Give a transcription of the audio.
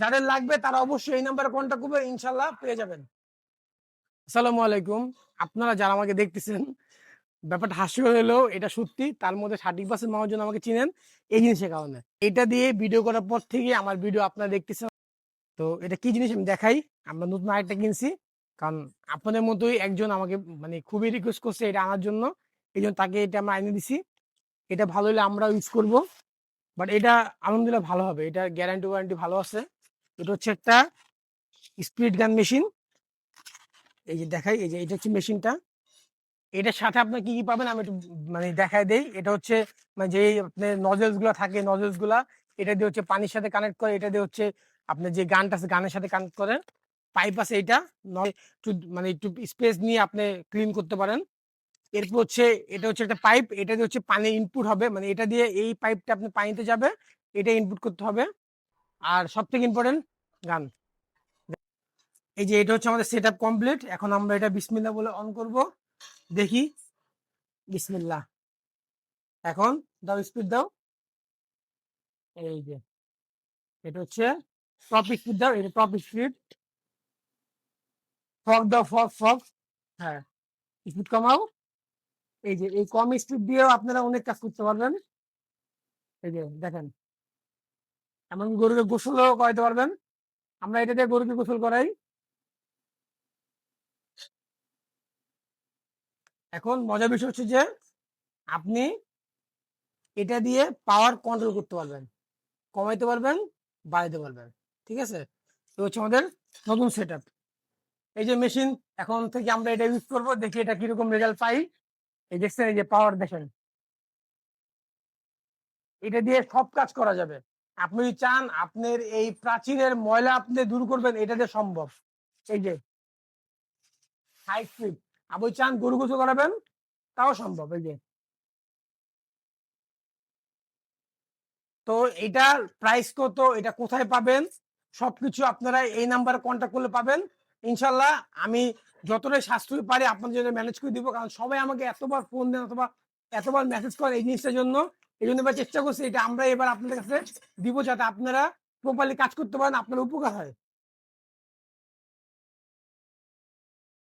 যাদের লাগবে তারা অবশ্যই এই নাম্বারে কন্ট্যাক্ট করবে, ইনশাল্লাহ পেয়ে যাবেন। আসসালামু আলাইকুম। আপনারা যারা আমাকে দেখতেছেন, ব্যাপারটা হাস্যকর হলেও এটা সত্যি। তার মধ্যে 30% মানুষজন আমাকে চিনেন এই জিনিসের কারণে। এটা দিয়ে ভিডিও করার পর থেকে আমার ভিডিও আপনারা দেখতেছেন। তো এটা কি জিনিস আমি দেখাই। আমরা নতুন আরেকটা কিনছি, কারণ আপনাদের মতোই একজন আমাকে মানে খুবই রিকোয়েস্ট করছে এটা আনার জন্য, এই জন্য তাকে এটা আমরা এনে দিছি। এটা ভালো হলে আমরা ইউজ করব, বাট এটা আলহামদুলিল্লাহ ভালো হবে, এটা গ্যারান্টি ওয়ারেন্টি ভালো আছে। এটা হচ্ছে একটা স্পিড গান মেশিন। এই যে দেখাই, এই যে এটা হচ্ছে মেশিনটা। এটার সাথে আপনার কি কি পাবেন আমি একটু মানে দেখায় দেই। এটা হচ্ছে মানে যে আপনার নজেলস গুলা থাকে, নজেলস গুলা এটা দিয়ে হচ্ছে পানির সাথে কানেক্ট করে, এটা দিয়ে হচ্ছে আপনার যে গানটা আছে গানের সাথে কানেক্ট করে। পাইপ আছে, এটা একটু মানে একটু স্পেস নিয়ে আপনি ক্লিন করতে পারেন। এরপর হচ্ছে এটা হচ্ছে একটা পাইপ, এটা দিয়ে হচ্ছে পানি ইনপুট হবে, মানে এটা দিয়ে এই পাইপটা আপনি পানিতে যাবে, এটা ইনপুট করতে হবে। আর সব থেকে ইম্পর্টেন্ট গান। এই যে এটা হচ্ছে আমাদের সেট আপ কমপ্লিট। এখন আমরা এটা বিসমিল্লাহ বলে অন করব, দেখি। বিসমিল্লাহ। এখন দাও, স্পিড দাও। এই যে এটা হচ্ছে টপ স্পিড দাও, এটা টপ স্পিড। ফগ দাও, ফগ ফগ। হ্যাঁ, স্পিড কমাও। এই যে এই কম স্পিড দিয়েও আপনারা অনেক কাজ করতে পারবেন। এই যে দেখেন, এমন গরুকে গোসলও করাইতে পারবেন। আমরা এটা দিয়ে গরুকে গোসল করাই। এখন মজার বিষয় হচ্ছে যে আপনি এটা দিয়ে পাওয়ার কন্ট্রোল করতে পারবেন, কমাইতে পারবেন, বাড়াইতে পারবেন। ঠিক আছে, তো হচ্ছে আমাদের নতুন সেট আপ। এই যে মেশিন, এখন থেকে আমরা এটা ইউজ করবো, দেখি এটা কিরকম রেজাল্ট পাই। এই দেখছেন, এই যে পাওয়ার দেখেন, এটা দিয়ে সব কাজ করা যাবে। আপনি যদি চান আপনার এই প্রাচীরের ময়লা আপনি দূর করবেন, এটা দিয়ে সম্ভব। এই যে হাই স্পিড, আপনি চান গরু গোসল করাবেন, তাও সম্ভব। এই যে, তো এটার প্রাইস কত, এটা কোথায় পাবেন, সবকিছু আপনারা এই নাম্বারে কন্ট্যাক্ট করলে পাবেন ইনশাল্লাহ। আমি যতটাই সাশ্রয়ী পারি আপনাদের জন্য ম্যানেজ করে দিব, কারণ সবাই আমাকে এতবার ফোন দেন অথবা এতবার মেসেজ করেন এই জিনিসটার জন্য। এই জন্য এবার চেষ্টা করছি এটা আমরা এবার আপনাদের কাছে দিব, যাতে আপনারা প্রপারলি কাজ করতে পারেন, আপনার উপকার হয়।